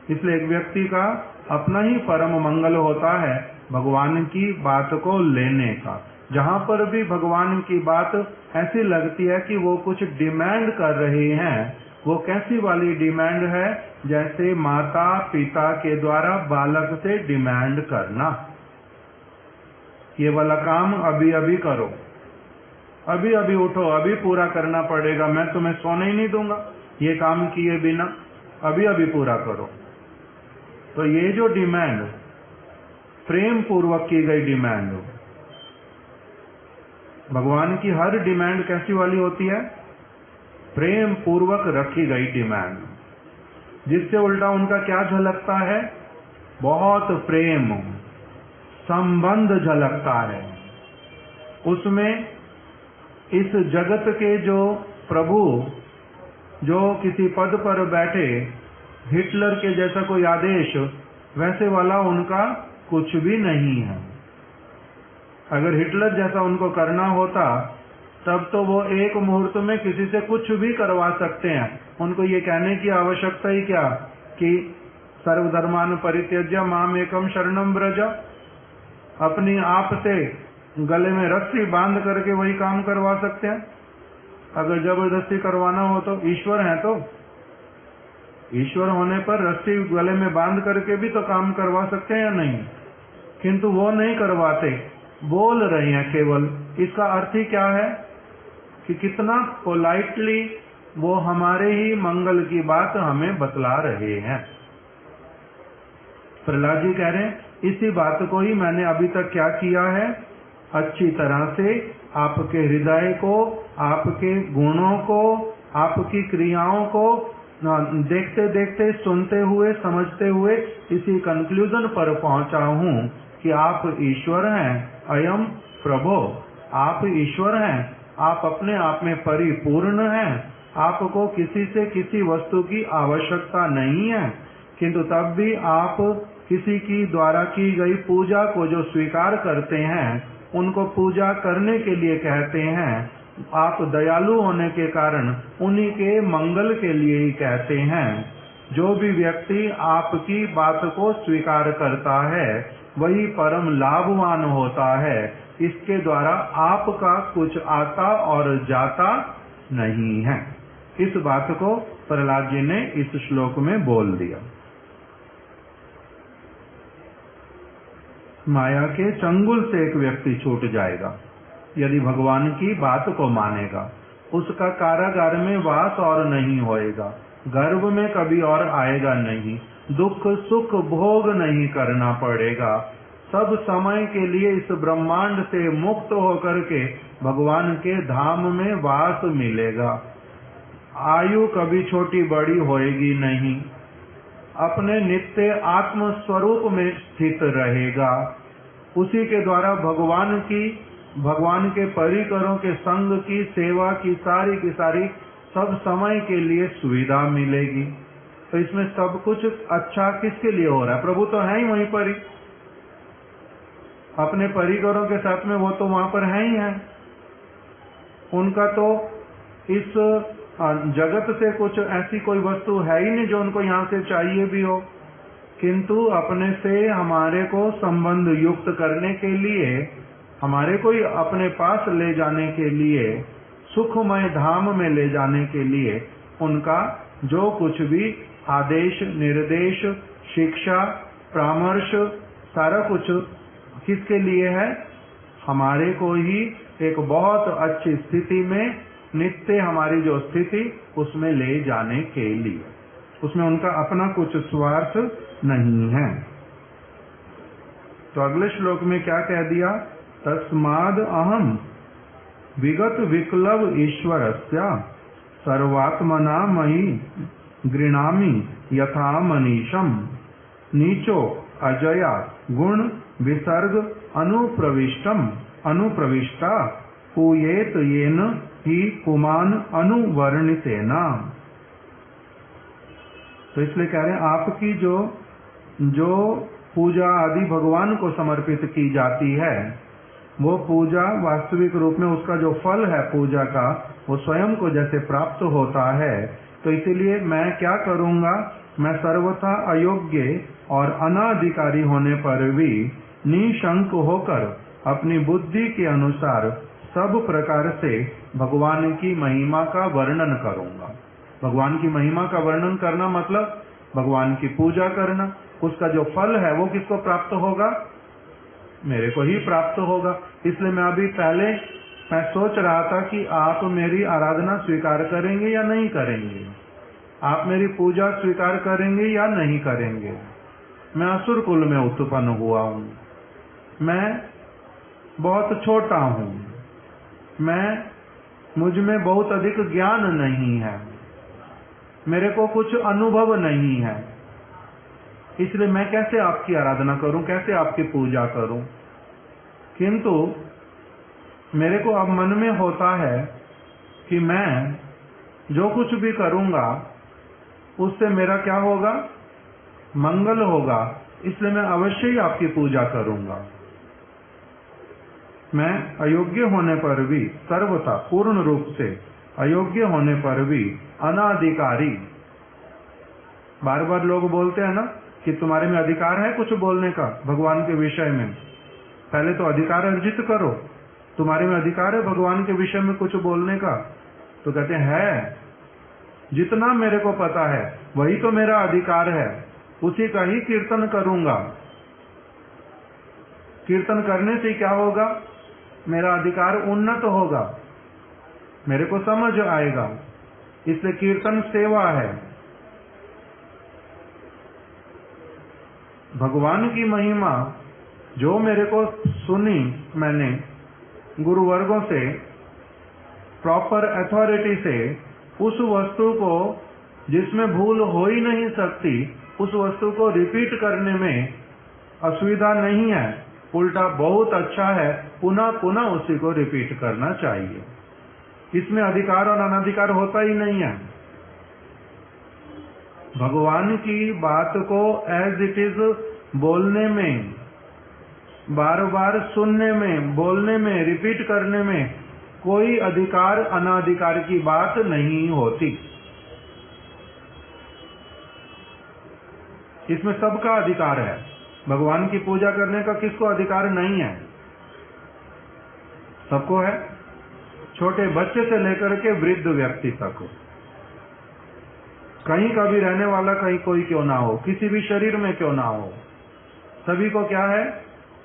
S1: इसलिए एक व्यक्ति का अपना ही परम मंगल होता है भगवान की बात को लेने का। जहां पर भी भगवान की बात ऐसी लगती है कि वो कुछ डिमांड कर रहे हैं, वो कैसी वाली डिमांड है? जैसे माता पिता के द्वारा बालक से डिमांड करना, ये वाला काम अभी अभी करो, अभी अभी उठो, अभी पूरा करना पड़ेगा, मैं तुम्हें सोने ही नहीं दूंगा ये काम किए बिना, अभी अभी पूरा करो। तो ये जो डिमांड प्रेम पूर्वक की गई डिमांड, भगवान की हर डिमांड कैसी वाली होती है? प्रेम पूर्वक रखी गई डिमांड, जिससे उल्टा उनका क्या झलकता है? बहुत प्रेम संबंध झलकता है। उसमें इस जगत के जो प्रभु, जो किसी पद पर बैठे, हिटलर के जैसा कोई आदेश, वैसे वाला उनका कुछ भी नहीं है। अगर हिटलर जैसा उनको करना होता तब तो वो एक मुहूर्त में किसी से कुछ भी करवा सकते हैं। उनको ये कहने की आवश्यकता ही क्या कि सर्वधर्मान परित्यज्य माम एकम शरणम व्रज, अपनी आप से गले में रस्सी बांध करके वही काम करवा सकते हैं। अगर जबरदस्ती करवाना हो तो ईश्वर है, तो ईश्वर होने पर रस्सी गले में बांध करके भी तो काम करवा सकते हैं या नहीं? किंतु वो नहीं करवाते, बोल रहे हैं केवल। इसका अर्थ ही क्या है कि कितना पोलाइटली वो हमारे ही मंगल की बात हमें बतला रहे हैं। प्रहलाद जी कह रहे हैं इसी बात को ही मैंने अभी तक क्या किया है, अच्छी तरह से आपके हृदय को, आपके गुणों को, आपकी क्रियाओं को देखते देखते, सुनते हुए, समझते हुए इसी कंक्लूजन पर पहुंचा हूँ कि आप ईश्वर हैं। अयम प्रभो, आप ईश्वर हैं, आप अपने आप में परिपूर्ण हैं, आपको किसी से किसी वस्तु की आवश्यकता नहीं है, किंतु तब भी आप किसी की द्वारा की गई पूजा को जो स्वीकार करते हैं, उनको पूजा करने के लिए कहते हैं। आप दयालु होने के कारण उन्हीं के मंगल के लिए ही कहते हैं। जो भी व्यक्ति आपकी बात को स्वीकार करता है वही परम लाभवान होता है। इसके द्वारा आपका कुछ आता और जाता नहीं है। इस बात को प्रहलाद जी ने इस श्लोक में बोल दिया। माया के चंगुल से एक व्यक्ति छूट जाएगा यदि भगवान की बात को मानेगा। उसका कारागार में वास और नहीं होएगा, गर्भ में कभी और आएगा नहीं, दुख सुख भोग नहीं करना पड़ेगा। सब समय के लिए इस ब्रह्मांड से मुक्त होकर के भगवान के धाम में वास मिलेगा। आयु कभी छोटी बड़ी होएगी नहीं, अपने नित्य आत्म स्वरूप में स्थित रहेगा। उसी के द्वारा भगवान के परिकरों के संग की सेवा की सारी सब समय के लिए सुविधा मिलेगी। तो इसमें सब कुछ अच्छा किसके लिए हो रहा है? प्रभु तो है ही वहीं पर ही, अपने परिकरों के साथ में वो तो वहां पर है ही है। उनका तो इस जगत से कुछ ऐसी कोई वस्तु है ही नहीं जो उनको यहाँ से चाहिए भी हो, किंतु अपने से हमारे को संबंध युक्त करने के लिए, हमारे को अपने पास ले जाने के लिए, सुखमय धाम में ले जाने के लिए उनका जो कुछ भी आदेश, निर्देश, शिक्षा, परामर्श, सारा कुछ किसके लिए है? हमारे को ही एक बहुत अच्छी स्थिति में, नित्य हमारी जो स्थिति उसमें ले जाने के लिए। उसमें उनका अपना कुछ स्वार्थ नहीं है। तो अगले श्लोक में क्या कह दिया? तस्माद अहम विगत विक्लव ईश्वरस्य सर्वात्मना मयि गृणामि यथा मनीषम नीचो अजया गुण विसर्ग अनुप्रविष्टा पूयेत येन ही पुमान अनुवर्णितेना। तो इसलिए कह रहे हैं आपकी जो पूजा आदि भगवान को समर्पित की जाती है, वो पूजा वास्तविक रूप में उसका जो फल है पूजा का, वो स्वयं को जैसे प्राप्त होता है। तो इसीलिए मैं क्या करूंगा? मैं सर्वथा अयोग्य और अनाधिकारी होने पर भी निशंक होकर अपनी बुद्धि के अनुसार सब प्रकार से भगवान की महिमा का वर्णन करूंगा। भगवान की महिमा का वर्णन करना मतलब भगवान की पूजा करना। उसका जो फल है वो किसको प्राप्त होगा? मेरे को ही प्राप्त होगा। इसलिए मैं सोच रहा था कि आप मेरी आराधना स्वीकार करेंगे या नहीं करेंगे, आप मेरी पूजा स्वीकार करेंगे या नहीं करेंगे। मैं असुर कुल में उत्पन्न हुआ हूँ, मैं बहुत छोटा हूँ, मुझ में बहुत अधिक ज्ञान नहीं है, मेरे को कुछ अनुभव नहीं है, इसलिए मैं कैसे आपकी आराधना करूं, कैसे आपकी पूजा करूं। किंतु मेरे को अब मन में होता है कि मैं जो कुछ भी करूंगा उससे मेरा क्या होगा? मंगल होगा। इसलिए मैं अवश्य ही आपकी पूजा करूंगा। मैं अयोग्य होने पर भी, सर्वथा पूर्ण रूप से अयोग्य होने पर भी अनाधिकारी। बार बार लोग बोलते हैं ना कि तुम्हारे में अधिकार है कुछ बोलने का भगवान के विषय में। पहले तो अधिकार अर्जित करो, तुम्हारे में अधिकार है भगवान के विषय में कुछ बोलने का। तो कहते हैं जितना मेरे को पता है वही तो मेरा अधिकार है, उसी का ही कीर्तन करूंगा। कीर्तन करने से क्या होगा? मेरा अधिकार उन्नत होगा, मेरे को समझ आएगा। इसलिए कीर्तन सेवा है। भगवान की महिमा जो मेरे को सुनी मैंने गुरुवर्गों से, प्रॉपर अथॉरिटी से, उस वस्तु को जिसमें भूल हो ही नहीं सकती, उस वस्तु को रिपीट करने में असुविधा नहीं है, उल्टा बहुत अच्छा है, पुनः पुनः उसी को रिपीट करना चाहिए। इसमें अधिकार और अनधिकार होता ही नहीं है। भगवान की बात को एज इट इज बोलने में, बार बार सुनने में, बोलने में, रिपीट करने में कोई अधिकार अनाधिकार की बात नहीं होती। इसमें सबका अधिकार है। भगवान की पूजा करने का किसको अधिकार नहीं है? सबको है, छोटे बच्चे से लेकर के वृद्ध व्यक्ति तक। कहीं का भी रहने वाला कहीं कोई क्यों ना हो, किसी भी शरीर में क्यों ना हो, सभी को क्या है?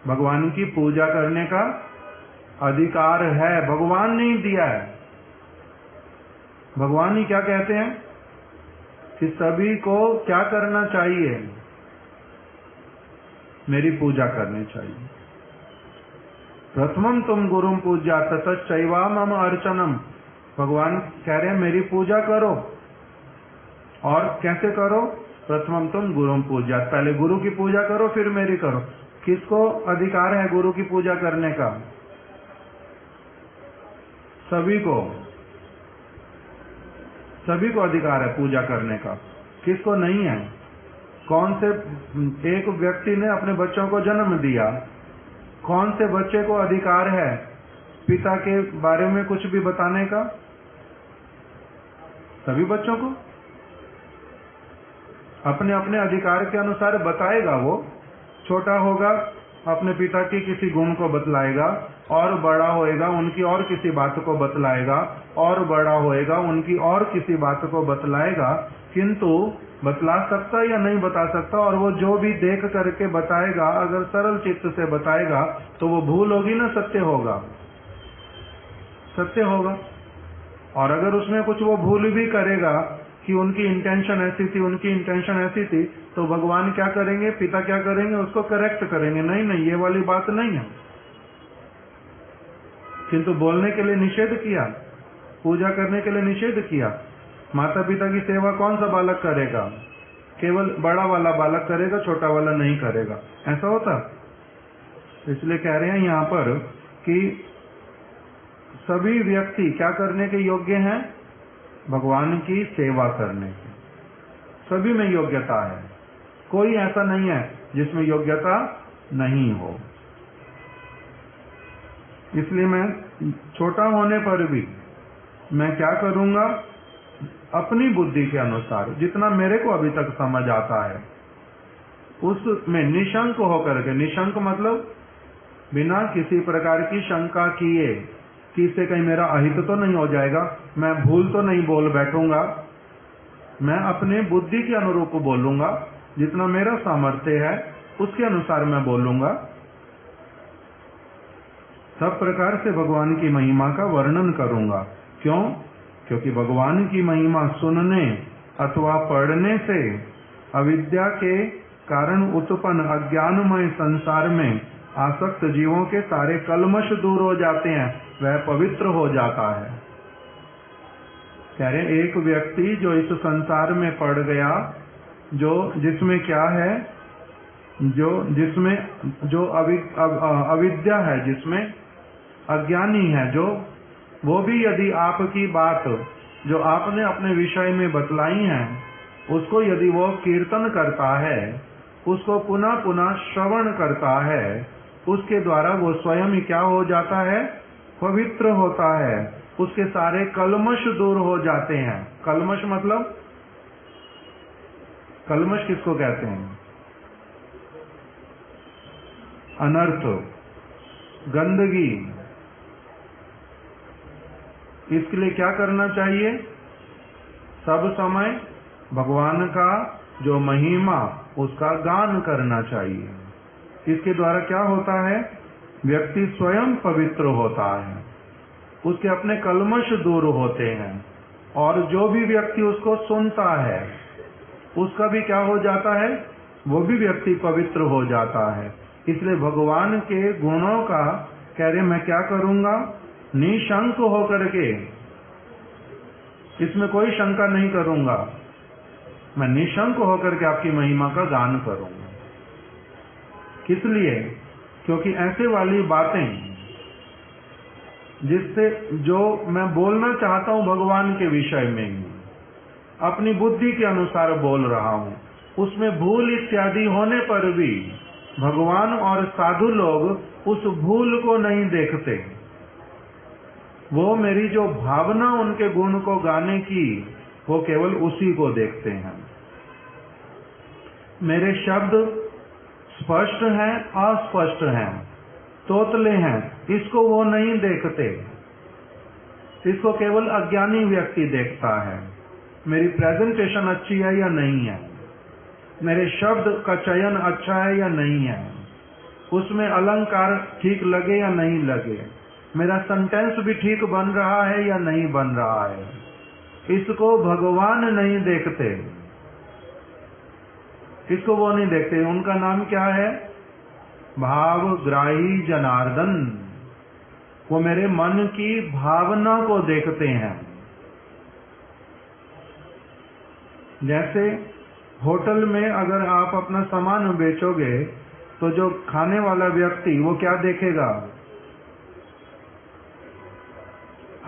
S1: भगवान की पूजा करने का अधिकार है। भगवान ने दिया है। भगवान ही क्या कहते हैं कि सभी को क्या करना चाहिए? मेरी पूजा करनी चाहिए। प्रथमम तुम गुरुम पूज्या ततश्चैवा मम अर्चनम। भगवान कह रहे हैं मेरी पूजा करो। और कैसे करो? प्रथमम तुम गुरुम पूज्या, पहले गुरु की पूजा करो फिर मेरी करो। किसको अधिकार है गुरु की पूजा करने का? सभी को, सभी को अधिकार है पूजा करने का। किसको नहीं है? कौन से एक व्यक्ति ने अपने बच्चों को जन्म दिया, कौन से बच्चे को अधिकार है पिता के बारे में कुछ भी बताने का? सभी बच्चों को अपने अपने अधिकार के अनुसार बताएगा। वो छोटा होगा अपने पिता की किसी गुण को बतलाएगा, और बड़ा होएगा उनकी और किसी बात को बतलाएगा, और बड़ा होएगा उनकी और किसी बात को बतलाएगा। किंतु बतला सकता या नहीं बता सकता, और वो जो भी देख करके बताएगा, अगर सरल चित्त से बताएगा तो वो भूल होगी ना सत्य होगा? सत्य होगा। और अगर उसमें कुछ वो भूल भी करेगा कि उनकी इंटेंशन ऐसी थी, उनकी इंटेंशन ऐसी थी, तो भगवान क्या करेंगे, पिता क्या करेंगे? उसको करेक्ट करेंगे। नहीं नहीं, ये वाली बात नहीं है। किंतु बोलने के लिए निषेध किया, पूजा करने के लिए निषेध किया। माता पिता की सेवा कौन सा बालक करेगा? केवल बड़ा वाला बालक करेगा, छोटा वाला नहीं करेगा। ऐसा होता? इसलिए कह रहे हैं यहाँ पर कि सभी व्यक्ति क्या करने के योग्य हैं? भगवान की सेवा करने की। सभी में योग्यता है, कोई ऐसा नहीं है जिसमें योग्यता नहीं हो। इसलिए मैं छोटा होने पर भी मैं क्या करूंगा? अपनी बुद्धि के अनुसार जितना मेरे को अभी तक समझ आता है उसमें निशंक होकर के, निशंक मतलब बिना किसी प्रकार की शंका किए कि इससे कहीं मेरा अहित तो नहीं हो जाएगा, मैं भूल तो नहीं बोल बैठूंगा, मैं अपने बुद्धि के अनुरूप बोलूंगा, जितना मेरा सामर्थ्य है उसके अनुसार मैं बोलूंगा। सब प्रकार से भगवान की महिमा का वर्णन करूंगा। क्यों? क्योंकि भगवान की महिमा सुनने अथवा पढ़ने से अविद्या के कारण उत्पन्न अज्ञानमय संसार में आसक्त जीवों के सारे कलमश दूर हो जाते हैं, वह पवित्र हो जाता है। कह रहे एक व्यक्ति जो इस संसार में पड़ गया, जो जिसमें क्या है, जिसमें जो अविद्या है, जिसमें अज्ञानी है, जो वो भी यदि आपकी बात जो आपने अपने विषय में बतलाई है उसको यदि वो कीर्तन करता है, उसको पुनः पुनः श्रवण करता है, उसके द्वारा वो स्वयं ही क्या हो जाता है? पवित्र होता है। उसके सारे कलमश दूर हो जाते हैं। कलमश मतलब, कलमश किसको कहते हैं? अनर्थ, गंदगी। इसके लिए क्या करना चाहिए? सब समय भगवान का जो महिमा उसका गान करना चाहिए। इसके द्वारा क्या होता है? व्यक्ति स्वयं पवित्र होता है, उसके अपने कलमश दूर होते हैं, और जो भी व्यक्ति उसको सुनता है उसका भी क्या हो जाता है? वो भी व्यक्ति पवित्र हो जाता है। इसलिए भगवान के गुणों का कह रहे मैं क्या करूंगा? निशंक होकर के, इसमें कोई शंका नहीं करूंगा। मैं निशंक होकर के आपकी महिमा का गान करूंगा। किस लिए? क्योंकि ऐसे वाली बातें जिससे जो मैं बोलना चाहता हूं भगवान के विषय में ही अपनी बुद्धि के अनुसार बोल रहा हूं, उसमें भूल इत्यादि होने पर भी भगवान और साधु लोग उस भूल को नहीं देखते। वो मेरी जो भावना उनके गुण को गाने की, वो केवल उसी को देखते हैं। मेरे शब्द स्पष्ट हैं, अस्पष्ट हैं, तोतले हैं, इसको वो नहीं देखते। इसको केवल अज्ञानी व्यक्ति देखता है। मेरी प्रेजेंटेशन अच्छी है या नहीं है, मेरे शब्द का चयन अच्छा है या नहीं है, उसमें अलंकार ठीक लगे या नहीं लगे, मेरा सेंटेंस भी ठीक बन रहा है या नहीं बन रहा है, इसको भगवान नहीं देखते। इसको वो नहीं देखते। उनका नाम क्या है? भावग्राही जनार्दन। वो मेरे मन की भावना को देखते हैं। जैसे होटल में अगर आप अपना सामान बेचोगे तो जो खाने वाला व्यक्ति वो क्या देखेगा?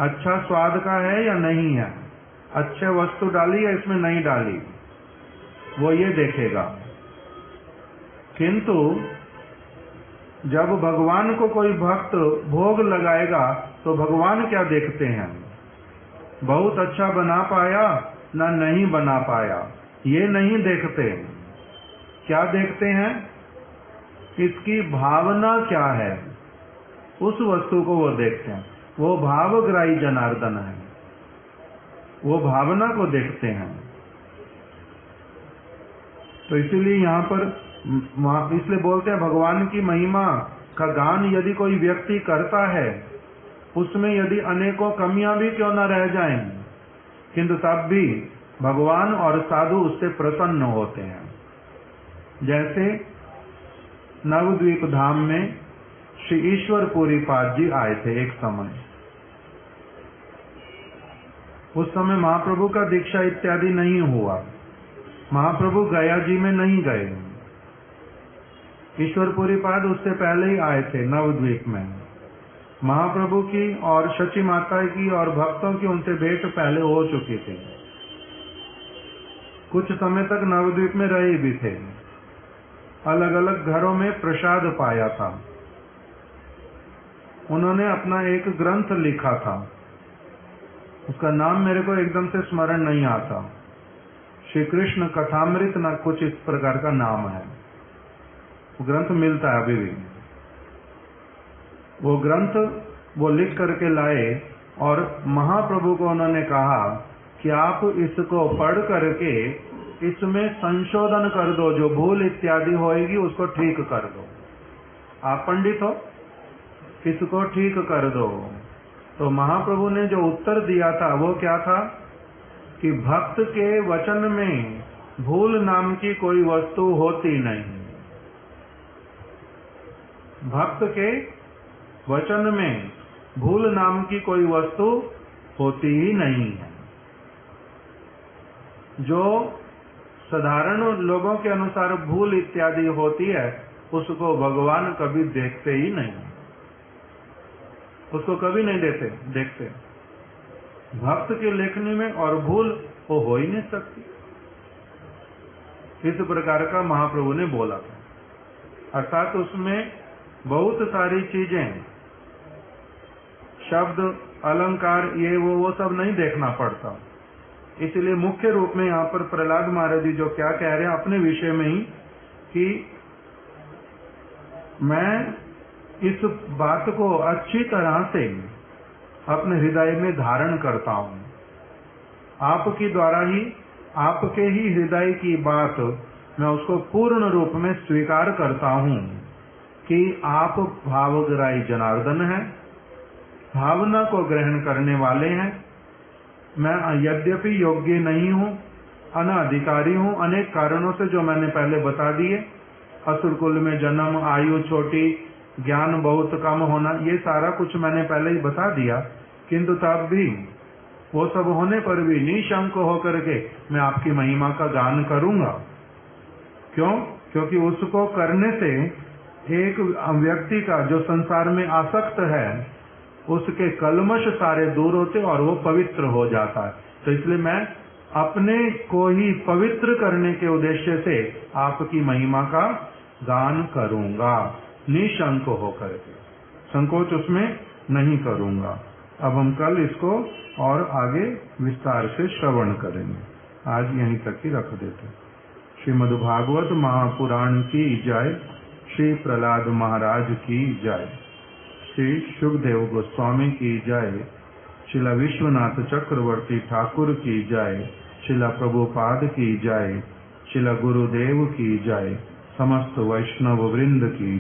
S1: अच्छा स्वाद का है या नहीं है, अच्छे वस्तु डाली या इसमें नहीं डाली, वो ये देखेगा। किंतु जब भगवान को कोई भक्त भोग लगाएगा तो भगवान क्या देखते हैं? बहुत अच्छा बना पाया ना नहीं बना पाया, ये नहीं देखते। क्या देखते हैं? इसकी भावना क्या है, उस वस्तु को वो देखते हैं। वो भावग्राही जनार्दन है, वो भावना को देखते हैं। तो इसीलिए यहाँ पर इसलिए बोलते हैं भगवान की महिमा का गान यदि कोई व्यक्ति करता है, उसमें यदि अनेकों कमियां भी क्यों न रह जाएं, किंतु तब भी भगवान और साधु उससे प्रसन्न होते हैं। जैसे नवद्वीप धाम में श्री ईश्वरपुरी पाद जी आए थे एक समय। उस समय महाप्रभु का दीक्षा इत्यादि नहीं हुआ। महाप्रभु गया जी में नहीं गए। ईश्वरपुरी पाद उससे पहले ही आए थे नवद्वीप में। महाप्रभु की और शची माता की और भक्तों की उनसे भेंट पहले हो चुकी थी। कुछ समय तक नवद्वीप में रहे भी थे। अलग अलग घरों में प्रसाद पाया था। उन्होंने अपना एक ग्रंथ लिखा था, उसका नाम मेरे को एकदम से स्मरण नहीं आता। श्री कृष्ण कथामृत ना कुछ इस प्रकार का नाम है। वो ग्रंथ मिलता है अभी भी। वो ग्रंथ वो लिख करके लाए और महाप्रभु को उन्होंने कहा कि आप इसको पढ़ करके इसमें संशोधन कर दो, जो भूल इत्यादि होएगी उसको ठीक कर दो। आप पंडित हो, इसको ठीक कर दो। तो महाप्रभु ने जो उत्तर दिया था वो क्या था कि भक्त के वचन में भूल नाम की कोई वस्तु होती नहीं। भक्त के वचन में भूल नाम की कोई वस्तु होती ही नहीं है। जो साधारण लोगों के अनुसार भूल इत्यादि होती है उसको भगवान कभी देखते ही नहीं, उसको कभी नहीं देखते। भक्त की लेखनी में और भूल वो हो ही नहीं सकती। इस प्रकार का महाप्रभु ने बोला था। अर्थात उसमें बहुत सारी चीजें, शब्द, अलंकार, ये वो सब नहीं देखना पड़ता। इसलिए मुख्य रूप में यहाँ पर प्रहलाद महाराज जी जो क्या कह रहे हैं अपने विषय में ही कि मैं इस बात को अच्छी तरह से अपने हृदय में धारण करता हूँ। आपके द्वारा ही, आपके ही हृदय की बात मैं उसको पूर्ण रूप में स्वीकार करता हूँ कि आप भावग्राही जनार्दन हैं, भावना को ग्रहण करने वाले हैं। मैं यद्यपि योग्य नहीं हूँ, अनाधिकारी हूँ, अनेक कारणों से जो मैंने पहले बता दिए, असुर कुल में जन्म, आयु छोटी, ज्ञान बहुत कम होना, ये सारा कुछ मैंने पहले ही बता दिया। किंतु तब भी वो सब होने पर भी निशंक होकर के मैं आपकी महिमा का गान करूंगा। क्यों? क्योंकि उसको करने से एक व्यक्ति का जो संसार में आसक्त है उसके कलमश सारे दूर होते और वो पवित्र हो जाता है। तो इसलिए मैं अपने को ही पवित्र करने के उद्देश्य से आपकी महिमा का गान करूंगा, निशंक होकर के, संकोच उसमें नहीं करूंगा। अब हम कल इसको और आगे विस्तार से श्रवण करेंगे। आज यहीं तक ही रख देते। श्रीमद्भागवत महापुराण की जय। श्री प्रहलाद महाराज की जय। श्री शुभदेव गोस्वामी की जय। श्रीला विश्वनाथ चक्रवर्ती ठाकुर की जय। श्रीला प्रभुपाद की जय। श्रीला गुरुदेव की जय। समस्त वैष्णव वृंद की